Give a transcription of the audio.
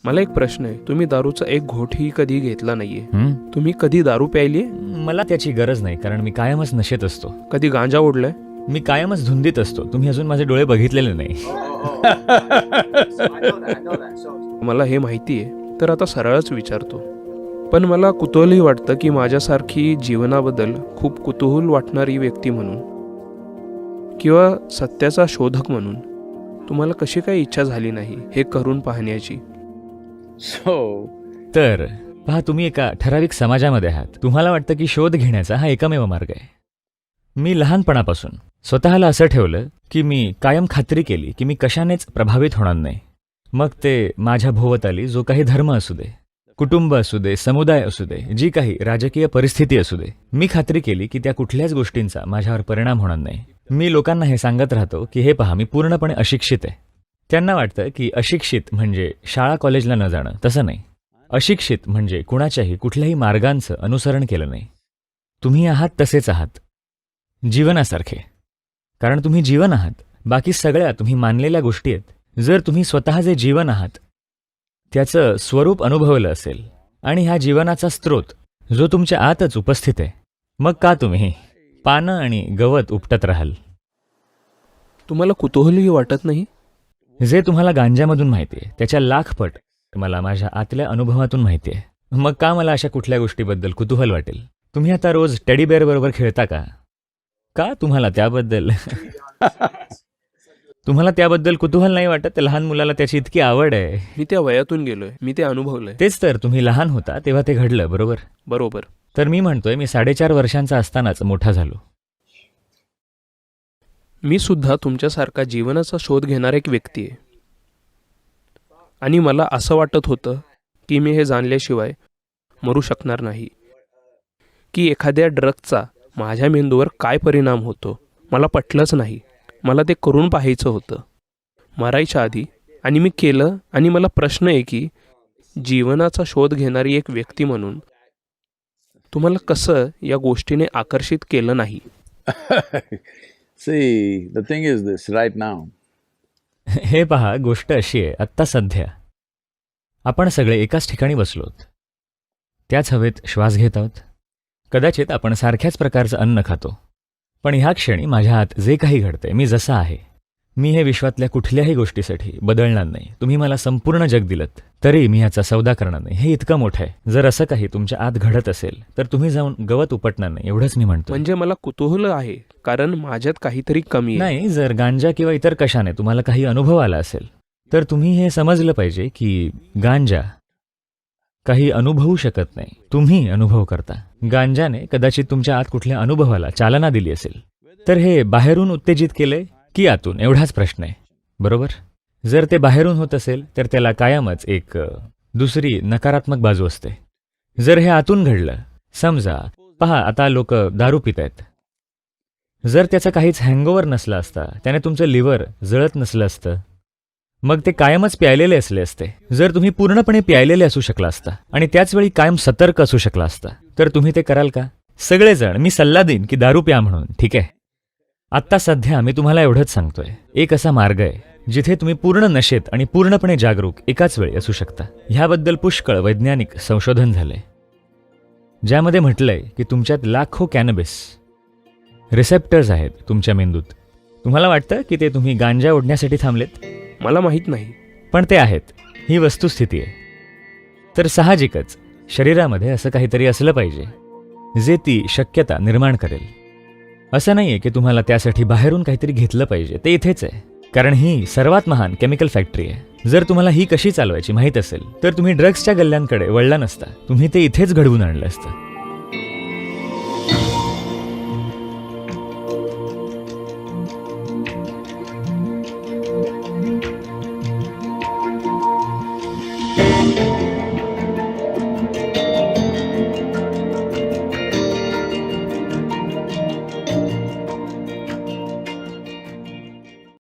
मला एक प्रश्न आहे, तुम्ही दारूचा एक घोटही कधी घेतला नाहीये. हं? तुम्ही कधी दारू प्यायली? मला त्याची गरज नाही, कारण मी कायमच नशेत असतो. कधी गांजा ओढलाय? मी कायमच धुंदीत असतो. तुम्ही अजून माझे डोळे बघितलेले नाही. मला हे माहिती आहे, तर आता सरळच विचारतो. पण मला कुतूहलही वाटतं की माझ्यासारखी जीवनाबद्दल खूप कुतूहल वाटणारी व्यक्ती म्हणून किंवा सत्याचा शोधक म्हणून तुम्हाला कशी काही इच्छा झाली नाही हे करून पाहण्याची. तर पहा, तुम्ही एका ठराविक समाजामध्ये आहात. तुम्हाला वाटतं की शोध घेण्याचा हा एकमेव मार्ग आहे. मी लहानपणापासून स्वतःला असं ठेवलं की मी कायम खात्री केली की मी कशानेच प्रभावित होणार नाही. मग ते माझ्या भोवताली जो काही धर्म असू दे, कुटुंब असू दे, समुदाय असू दे, जी काही राजकीय परिस्थिती असू दे, मी खात्री केली की त्या कुठल्याच गोष्टींचा माझ्यावर परिणाम होणार नाही. मी लोकांना हे सांगत राहतो की हे पहा, मी पूर्णपणे अशिक्षित आहे. त्यांना वाटतं की अशिक्षित म्हणजे शाळा कॉलेजला न जाणं. तसं नाही. अशिक्षित म्हणजे कुणाच्याही कुठल्याही मार्गांचं अनुसरण केलं नाही. तुम्ही आहात तसेच आहात, जीवनासारखे. कारण तुम्ही जीवन आहात. बाकी सगळ्या तुम्ही मानलेल्या गोष्टी आहेत. जर तुम्ही स्वतः जे जीवन आहात त्याचं स्वरूप अनुभवलं असेल आणि ह्या जीवनाचा स्रोत जो तुमच्या आतच उपस्थित आहे, मग का तुम्ही पानं आणि गवत उपटत राहाल? तुम्हाला कुतूहलही वाटत नाही? जे तुम्हाला गांजामधून माहिती आहे त्याच्या लाखपट मला माझ्या आतल्या अनुभवातून माहिती आहे. मग का मला अशा कुठल्या गोष्टीबद्दल कुतूहल वाटेल? तुम्ही आता रोज टेडी बेअर बरोबर खेळता का? का तुम्हाला त्याबद्दल कुतूहल नाही वाटत? लहान मुलाला त्याची इतकी आवड आहे. मी त्या वयातून गेलोय, मी ते अनुभवलंय. तेच तर, तुम्ही लहान होता तेव्हा ते घडलं, बरोबर? बरोबर. तर मी म्हणतोय, मी 4.5 वर्षांचा असतानाच मोठा झालो. मी सुद्धा तुमच्यासारखा जीवनाचा शोध घेणारा एक व्यक्ती आहे. आणि मला असं वाटत होतं की मी हे जाणल्याशिवाय मरू शकणार नाही, की एखाद्या ड्रगचा माझ्या मेंदूवर काय परिणाम होतो. मला पटलंच नाही. मला ते करून पाहायचं होतं मरायच्या आधी, आणि मी केलं. आणि मला प्रश्न आहे की जीवनाचा शोध घेणारी एक व्यक्ती म्हणून तुम्हाला कसं या गोष्टीने आकर्षित केलं नाही? See, the thing is this right now. हे पहा, गोष्ट अशी आहे, आत्ता सध्या आपण सगळे एकाच ठिकाणी बसलोत. त्याच हवेत श्वास घेत आहोत. कदाचित आपण सारख्याच प्रकारचं अन्न खातो. पण ह्या क्षणी माझ्या आत जे काही घडतंय, मी जसा आहे, मी हे विश्वातल्या कुठल्याही गोष्टीसाठी बदलणार नाही. तुम्ही मला संपूर्ण जग दिलत तरी मी ह्याचा सौदा करणार नाही. हे इतकं मोठं आहे. जर असं काही तुमच्या आत घडत असेल तर तुम्ही जाऊन गवत उपटणार नाही, एवढंच मी म्हणतो. म्हणजे मला कुतूहल आहे, कारण माझ्यात काहीतरी कमी आहे. नाही, जर गांजा किंवा इतर कशाने तुम्हाला काही अनुभव आला असेल तर तुम्ही हे समजलं पाहिजे की गांजा काही अनुभवू शकत नाही, तुम्ही अनुभव करता. गांजाने कदाचित तुमच्या आत कुठल्या अनुभवाला चालना दिली असेल, तर हे बाहेरून उत्तेजित केलंय की आतून, एवढाच प्रश्न आहे, बरोबर? जर ते बाहेरून होत असेल तर त्याला कायमच एक दुसरी नकारात्मक बाजू असते. जर हे आतून घडलं, समजा पहा, आता लोक दारू पित आहेत. जर त्याचा काहीच हँगओव्हर नसला असता, त्याने तुमचं लिव्हर जळत नसलं असतं, मग ते कायमच प्यायलेले असले असते. जर तुम्ही पूर्णपणे प्यायलेले असू शकला असता आणि त्याचवेळी कायम सतर्क असू शकला असता, तर तुम्ही ते कराल का? सगळेजण मी सल्ला देईन की दारू प्या म्हणून, ठीक आहे? आत्ता सध्या मी तुम्हाला एवढंच सांगतोय, एक असा मार्ग आहे जिथे तुम्ही पूर्ण नशेत आणि पूर्णपणे जागरूक एकाच वेळी असू शकता. ह्याबद्दल पुष्कळ वैज्ञानिक संशोधन झालंय, ज्यामध्ये म्हटलंय की तुमच्यात लाखो कॅनबिस रिसेप्टर्स आहेत तुमच्या मेंदूत. तुम्हाला वाटतं की ते तुम्ही गांजा ओढण्यासाठी थांबलेत? मला माहीत नाही, पण ते आहेत. ही वस्तुस्थिती आहे. तर साहजिकच शरीरामध्ये असं काहीतरी असलं पाहिजे जे ती शक्यता निर्माण करेल. असं नाहीये की तुम्हाला त्यासाठी बाहेरून काहीतरी घेतलं पाहिजे. ते इथेच आहे, कारण ही सर्वात महान केमिकल फॅक्टरी आहे. जर तुम्हाला ही कशी चालवायची माहीत असेल तर तुम्ही ड्रग्सच्या गल्ल्यांकडे वळला नसता, तुम्ही ते इथेच घडवून आणलं असतं.